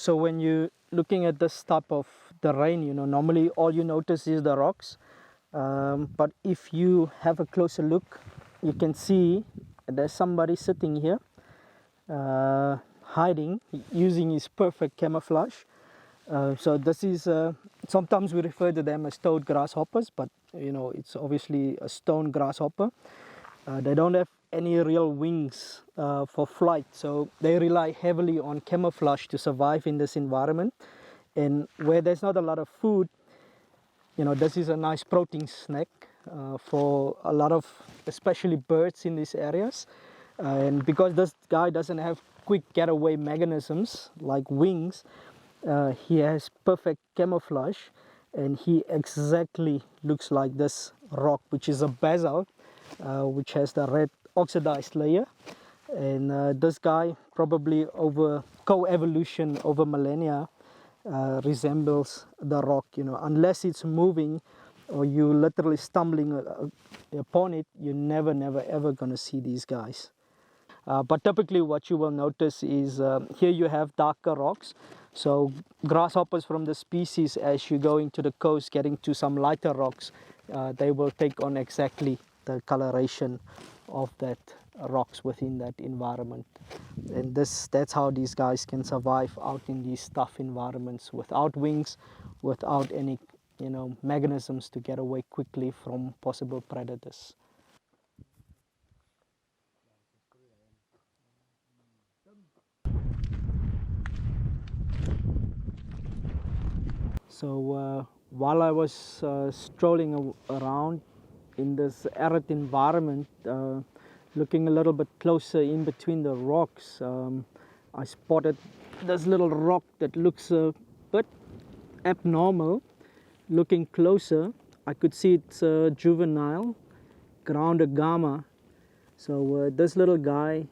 So when you're looking at this type of terrain, you know, normally all you notice is the rocks. But if you have a closer look, you can see there's somebody sitting here, hiding, using his perfect camouflage. So this is, sometimes we refer to them as toad grasshoppers, but you know, it's obviously a stone grasshopper. They don't have any real wings for flight, so they rely heavily on camouflage to survive in this environment. And where there's not a lot of food, you know, this is a nice protein snack for a lot of, especially birds in these areas. And because this guy doesn't have quick getaway mechanisms like wings, he has perfect camouflage, and he exactly looks like this rock, which is a basalt, which has the red oxidized layer. And this guy probably over co-evolution over millennia resembles the rock, you know, unless it's moving or you literally stumbling upon it, you're never ever gonna see these guys. But typically what you will notice is here you have darker rocks. So grasshoppers from the species, as you go into the coast getting to some lighter rocks, they will take on exactly the coloration of that rocks within that environment. And that's how these guys can survive out in these tough environments without wings, without any, you know, mechanisms to get away quickly from possible predators. So while I was strolling around in this arid environment, looking a little bit closer in between the rocks, I spotted this little rock that looks a bit abnormal. Looking closer, I could see it's a juvenile ground agama. So this little guy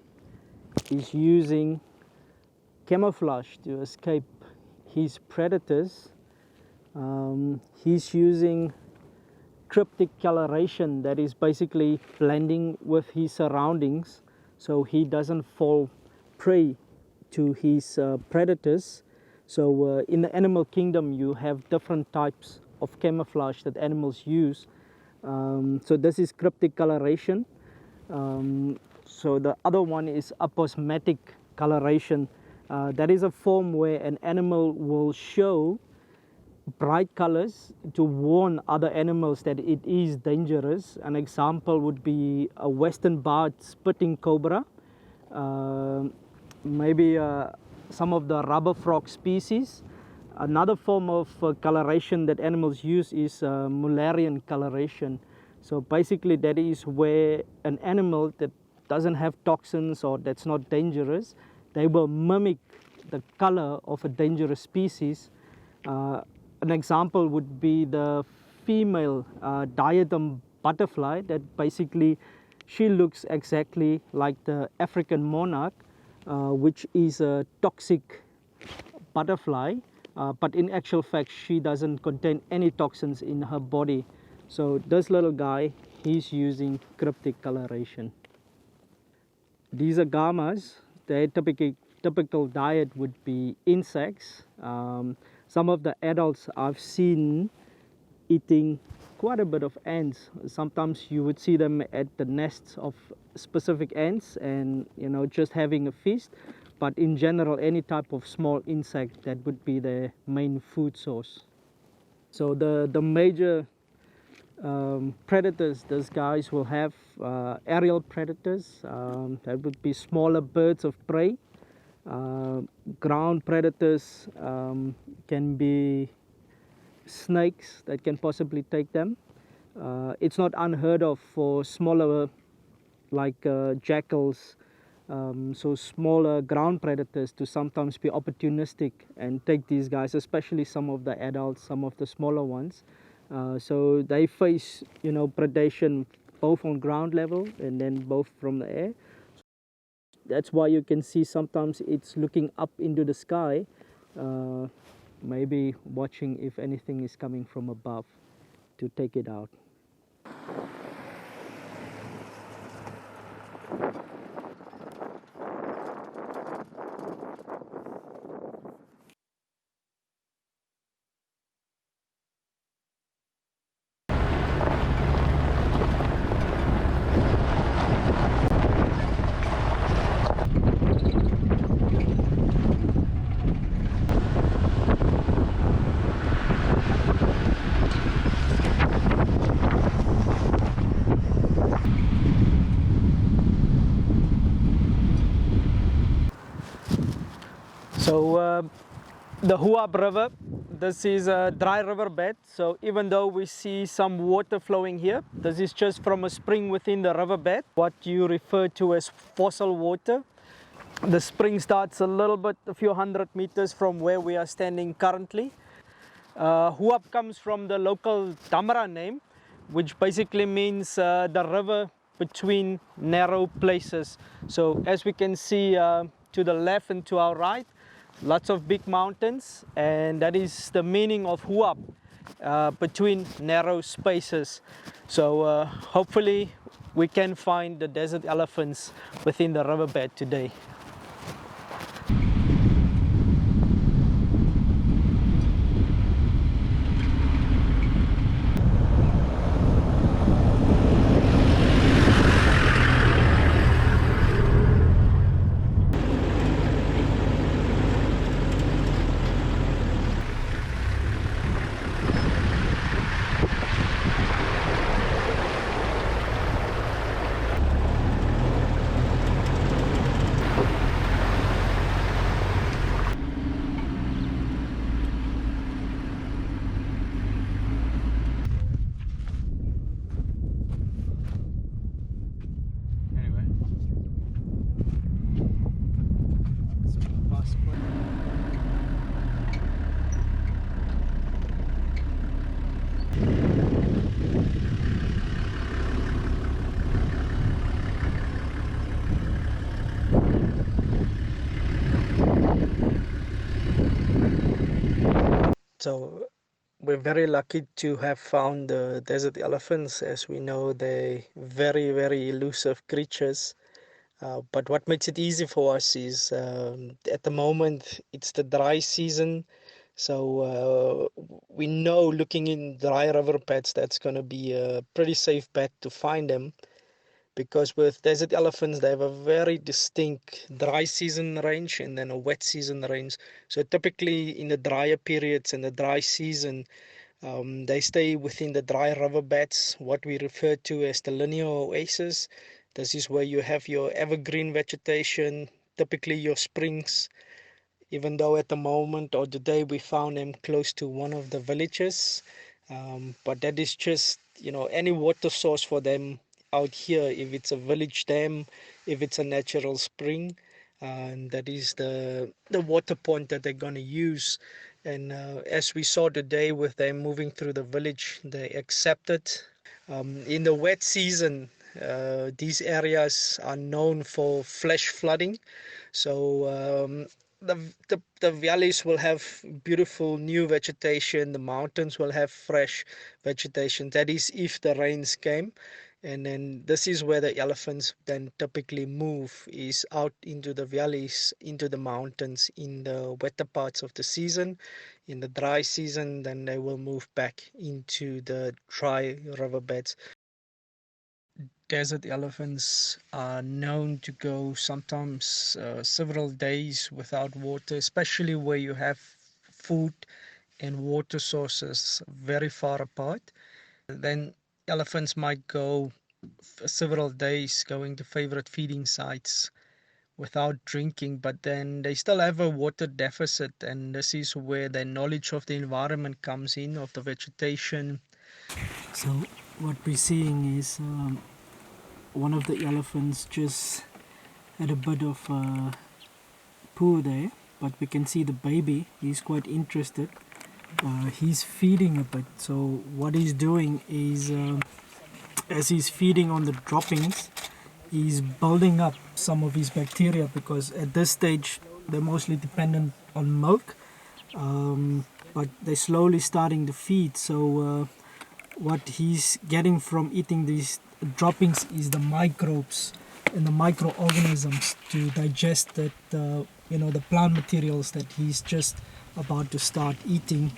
is using camouflage to escape his predators. He's using cryptic coloration, that is basically blending with his surroundings so he doesn't fall prey to his predators. So in the animal kingdom you have different types of camouflage that animals use. So this is cryptic coloration. So the other one is aposematic coloration. That is a form where an animal will show bright colors to warn other animals that it is dangerous. An example would be a western barred spitting cobra, maybe some of the rubber frog species. Another form of coloration that animals use is Mullerian coloration. So basically that is where an animal that doesn't have toxins or that's not dangerous, they will mimic the color of a dangerous species. An example would be the female diadem butterfly, that basically she looks exactly like the African monarch, which is a toxic butterfly, but in actual fact she doesn't contain any toxins in her body. So this little guy, he's using cryptic coloration. These agamas, their typical diet would be insects. Some of the adults I've seen eating quite a bit of ants. Sometimes you would see them at the nests of specific ants and, you know, just having a feast. But in general, any type of small insect, that would be their main food source. So the major predators these guys will have, aerial predators, that would be smaller birds of prey. Ground predators can be snakes that can possibly take them. It's not unheard of for smaller, like jackals, so smaller ground predators to sometimes be opportunistic and take these guys, especially some of the adults, some of the smaller ones. So they face, you know, predation both on ground level and then both from the air. That's why you can see sometimes it's looking up into the sky, maybe watching if anything is coming from above to take it out. So the Huab River, this is a dry riverbed, so even though we see some water flowing here, this is just from a spring within the riverbed, what you refer to as fossil water. The spring starts a few hundred meters from where we are standing currently. Huab comes from the local Damara name, which basically means the river between narrow places. So as we can see to the left and to our right, lots of big mountains, and that is the meaning of Huab, between narrow spaces. So hopefully we can find the desert elephants within the riverbed today. So we're very lucky to have found the desert elephants. As we know, they're very, very elusive creatures. But what makes it easy for us is at the moment it's the dry season. So we know looking in dry riverbeds that's going to be a pretty safe bet to find them. Because with desert elephants, they have a very distinct dry season range and then a wet season range. So typically in the drier periods and the dry season, they stay within the dry riverbeds, what we refer to as the linear oasis. This is where you have your evergreen vegetation, typically your springs, even though at the moment or today we found them close to one of the villages. But that is just, any water source for them out here, if it's a village dam, if it's a natural spring, and that is the water point that they're going to use. And as we saw today with them moving through the village, they accept it. In the wet season, these areas are known for flash flooding. So the valleys will have beautiful new vegetation, the mountains will have fresh vegetation. That is if the rains came. And then this is where the elephants then typically move, is out into the valleys, into the mountains in the wetter parts of the season. In the dry season, then they will move back into the dry riverbeds. Desert elephants are known to go sometimes several days without water, especially where you have food and water sources very far apart. Then elephants might go several days going to favorite feeding sites without drinking, but then they still have a water deficit, and this is where their knowledge of the environment comes in, of the vegetation. So what we're seeing is one of the elephants just had a bit of poo there, but we can see the baby, he's quite interested. He's feeding a bit, so what he's doing is as he's feeding on the droppings, he's building up some of his bacteria, because at this stage they're mostly dependent on milk, but they're slowly starting to feed. So what he's getting from eating these droppings is the microbes and the microorganisms to digest that the plant materials that he's just about to start eating,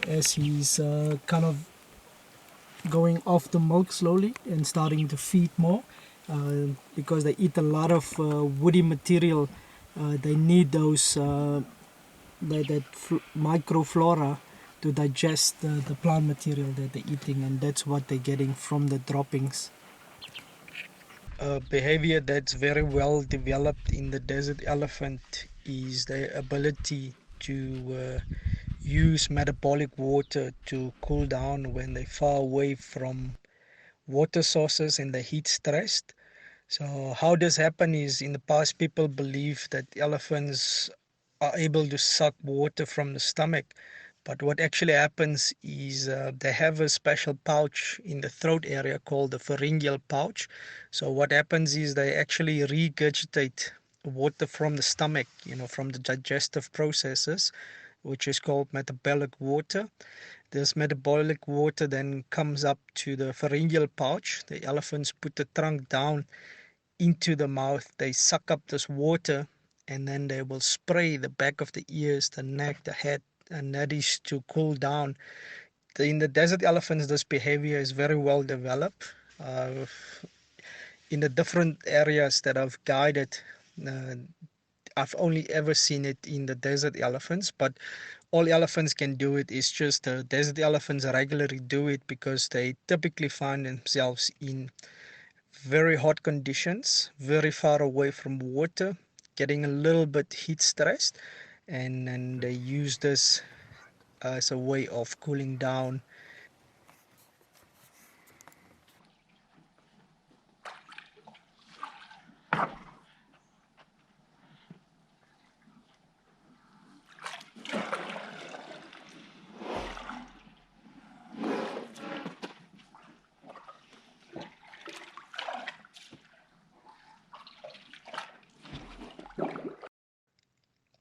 as he's kind of going off the milk slowly and starting to feed more, because they eat a lot of woody material. They need those microflora to digest the plant material that they're eating, and that's what they're getting from the droppings. Behavior that's very well developed in the desert elephant is their ability to use metabolic water to cool down when they're far away from water sources and the heat stressed. So how this happen is, in the past people believe that elephants are able to suck water from the stomach, but what actually happens is they have a special pouch in the throat area called the pharyngeal pouch. So what happens is they actually regurgitate water from the stomach, from the digestive processes, which is called metabolic water. This metabolic water then comes up to the pharyngeal pouch. The elephants put the trunk down into the mouth. They suck up this water, and then they will spray the back of the ears, the neck, the head, and that is to cool down. In the desert elephants, this behavior is very well developed. Uh, in the different areas that I've guided, uh, I've only ever seen it in the desert elephants, but all elephants can do it. It's just the desert elephants regularly do it because they typically find themselves in very hot conditions, very far away from water, getting a little bit heat stressed, and they use this as a way of cooling down.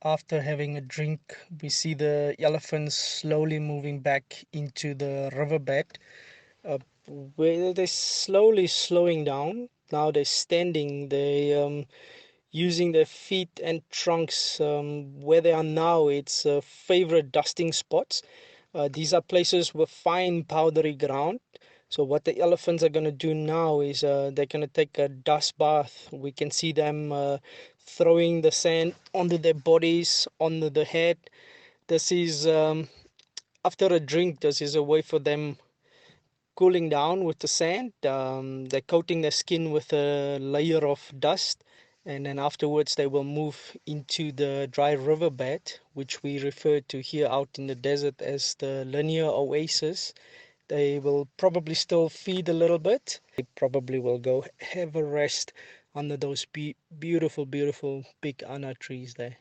After having a drink, we see the elephants slowly moving back into the riverbed, uh, where they're slowly slowing down. Now they're standing, they using their feet and trunks. Where they are now, it's favorite dusting spots. These are places with fine powdery ground. So what the elephants are going to do now is they're going to take a dust bath. We can see them throwing the sand onto their bodies, onto the head. This is after a drink. This is a way for them cooling down with the sand. They're coating their skin with a layer of dust, and then afterwards they will move into the dry riverbed, which we refer to here out in the desert as the linear oasis. They will probably still feed a little bit. They probably will go have a rest under those beautiful, beautiful big ana trees there.